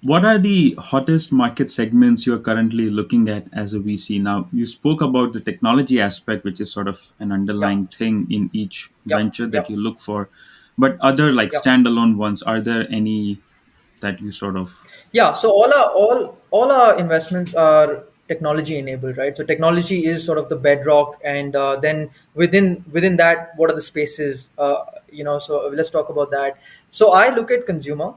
what are the hottest market segments you're currently looking at as a VC? Now, you spoke about the technology aspect, which is sort of an Yeah, underlying thing in each yeah, venture yeah, that you look for. But other like yeah. standalone ones, are there any that you sort of? Yeah, so all our investments are technology enabled, right? So technology is sort of the bedrock, and then within that, what are the spaces? So let's talk about that. So I look at consumer,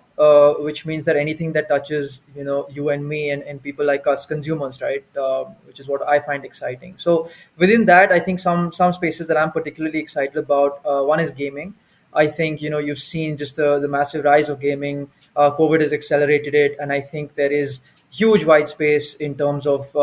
which means that anything that touches you and me and people like us, consumers, right? Which is what I find exciting. So within that, I think some spaces that I'm particularly excited about. One is gaming. I think you've seen just the massive rise of gaming. COVID has accelerated it, and I think there is huge white space in terms of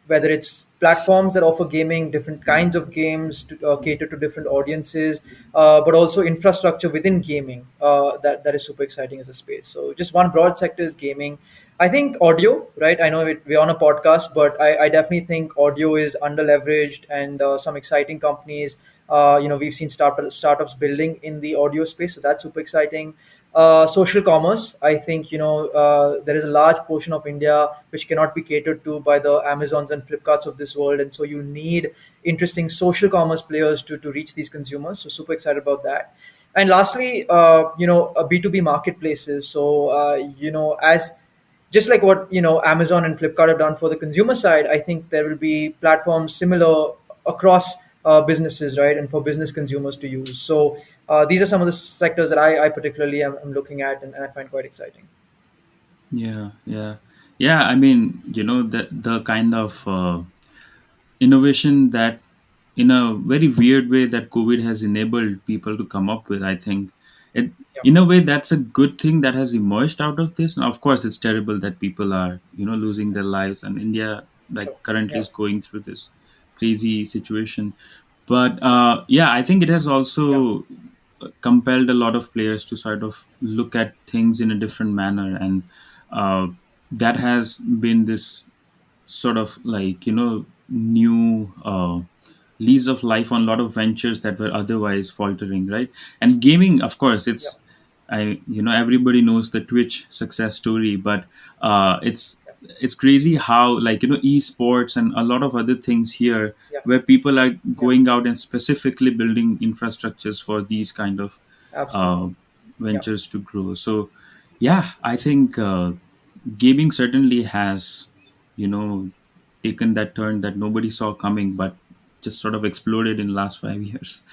whether it's platforms that offer gaming, different kinds of games to cater to different audiences, but also infrastructure within gaming that is super exciting as a space. So just one broad sector is gaming. I think audio, right? I know we're on a podcast, but I definitely think audio is under leveraged, and some exciting companies. We've seen startups building in the audio space, so that's super exciting. Social commerce, I think there is a large portion of India which cannot be catered to by the Amazons and Flipkarts of this world, and so you need interesting social commerce players to reach these consumers. So super excited about that. And lastly, B2B marketplaces. So as just like what Amazon and Flipkart have done for the consumer side, I think there will be platforms similar across businesses, right, and for business consumers to use. So these are some of the sectors that I particularly am looking at, and I find quite exciting. Yeah, yeah, yeah. I mean, the kind of innovation that, in a very weird way, that COVID has enabled people to come up with. I think it, Yeah, in a way, that's a good thing that has emerged out of this. Now, of course, it's terrible that people are, losing their lives, and India, like, so currently yeah, is going through this crazy situation. But yeah, I think it has yeah, also compelled a lot of players to sort of look at things in a different manner, and uh, that has been this sort of like new lease of life on a lot of ventures that were otherwise faltering, right? And gaming, of course, yeah, it's, I everybody knows the Twitch success story, but yeah, it's crazy how, like, esports and a lot of other things here, yeah, where people are yeah, going out and specifically building infrastructures for these kind of uh, absolutely. Yeah. ventures to grow. So yeah, I think gaming certainly has, you know taken that turn that nobody saw coming, but just sort of exploded in the last 5 years.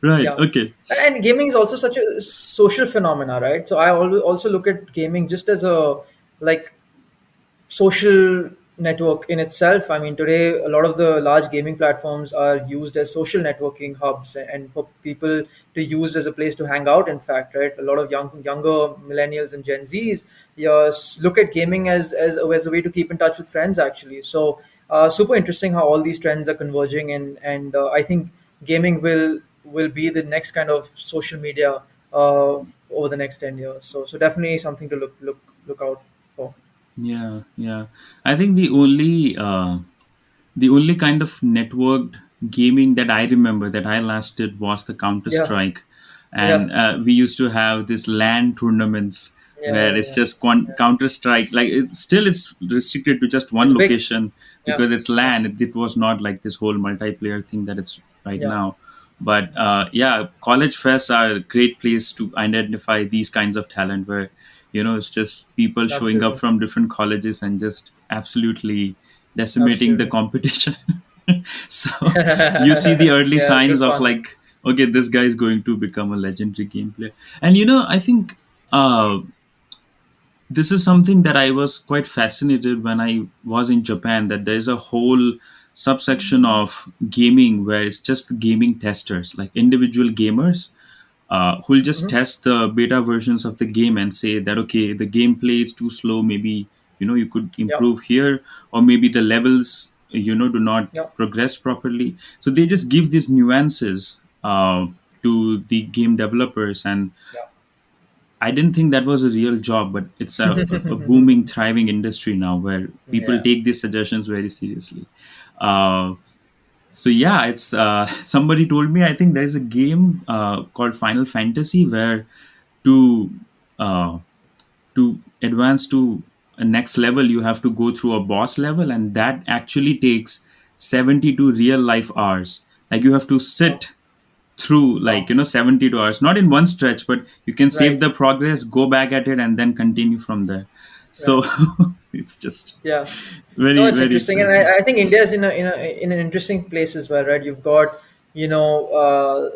Right. Yeah, Okay. and gaming is also such a social phenomena, right? So I always also look at gaming just as a like social network in itself. I mean, today a lot of the large gaming platforms are used as social networking hubs and for people to use as a place to hang out. In fact, right, a lot of younger millennials and Gen Zs, yes, look at gaming as a way to keep in touch with friends. Actually, so super interesting how all these trends are converging, and I think gaming will be the next kind of social media over the next 10 years. So definitely something to look out for. Yeah, yeah. I think the only kind of networked gaming that I remember that I last did was the Counter Yeah. Strike, Yeah, and we used to have this LAN tournaments yeah, where it's yeah, just yeah. Counter Strike. Like, still, it's restricted to just It's one big. location Yeah, because it's yeah, LAN. It was not like this whole multiplayer thing that it's right yeah, now. But yeah, college fests are a great place to identify these kinds of talent where it's just people showing up absolutely, from different colleges and just absolutely decimating the absolutely. competition. So you see the early Yeah, it's signs good of, fun. like, okay, this guy is going to become a legendary game player. And I think uh, this is something that I was quite fascinated when I was in Japan, that there's a whole subsection of gaming where it's just gaming testers, like individual gamers who'll just Hmm. test the beta versions of the game and say that, okay, the gameplay is too slow, maybe you could Yeah, improve here, or maybe the levels do not yeah, progress properly. So they just give these nuances to the game developers, and yeah, I didn't think that was a real job, but it's a booming, thriving industry now where people yeah. take these suggestions very seriously. uh, so yeah, it's somebody told me, I think there's a game called Final Fantasy where to uh, to advance to a next level, you have to go through a boss level, and that actually takes 72 real life hours. Like you have to Wow. sit through Wow. like 72 hours, not in one stretch, but you can save Right. the progress, go back at it, and then continue from there. So Right. it's just Yeah. No, very, it's very interesting, and exciting. I think India is in an interesting place as well, right? You've got you know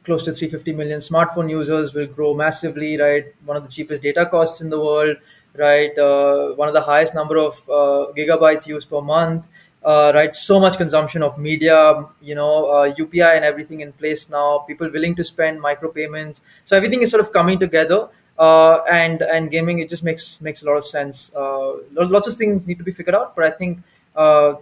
close to 350 million smartphone users, will grow massively, right? One of the cheapest data costs in the world, right? One of the highest number of gigabytes used per month, right? So much consumption of media, UPI and everything in place now. People willing to spend micropayments, so everything is sort of coming together. And gaming, it just makes a lot of sense. Lots of things need to be figured out, but I think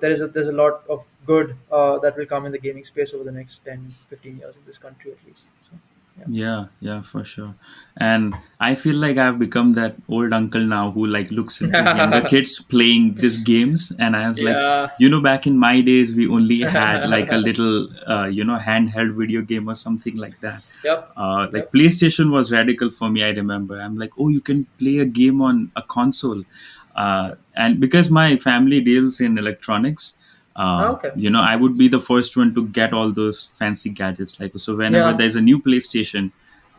there's a lot of good that will come in the gaming space over the next 10-15 years in this country at least. So, yeah. Yeah, yeah, for sure. And I feel like I've become that old uncle now who like looks at these younger kids playing these games, and I was like, Yeah. back in my days, we only had like a little, handheld video game or something like that. Yep. Like Yep. PlayStation was radical for me. I remember. I'm like, oh, you can play a game on a console, and because my family deals in electronics, Ah, okay. I would be the first one to get all those fancy gadgets. Like, so whenever Yeah. there's a new PlayStation,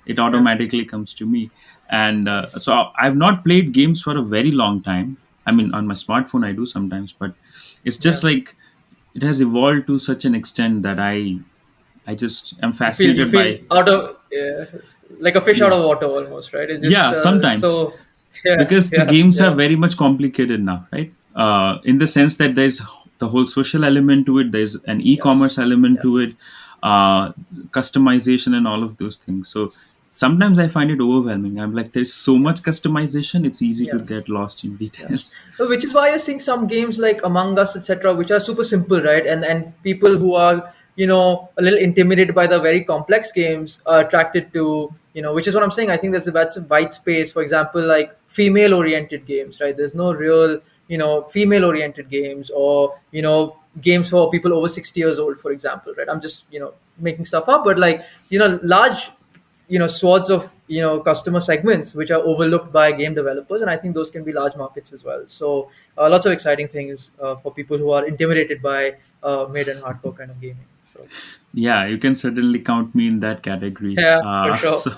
it Yeah. automatically comes to me. And Nice. so I've not played games for a very long time. I mean, on my smartphone I do sometimes, but it's Yeah. just like it has evolved to such an extent that I just am You fascinated feel by. out of like a fish out Yeah, of water almost, right? It's just yeah, sometimes, so. Yeah. because the Yeah. games are Yeah. very much complicated now, right? In the sense that there's the whole social element to it, there's an e-commerce Yes. element to it, Yes. uh, customization and all of those things. So sometimes I find it overwhelming. I'm like, there's so much Yes. customization, it's easy to Yes. get lost in Yes. details. So which is why you're seeing some games like Among Us, etc., which are super simple, right? And people who are a little intimidated by the very complex games are attracted to which is what I'm saying. I think that's a white space. For example, like female-oriented games, right? There's no real female-oriented games, or games for people over 60 years old, for example, right? I'm just making stuff up, but like large swords of customer segments which are overlooked by game developers, and I think those can be large markets as well. So lots of exciting things for people who are intimidated by mid and hardcore kind of gaming. So Yeah, you can certainly count me in that category. yeah, for sure. So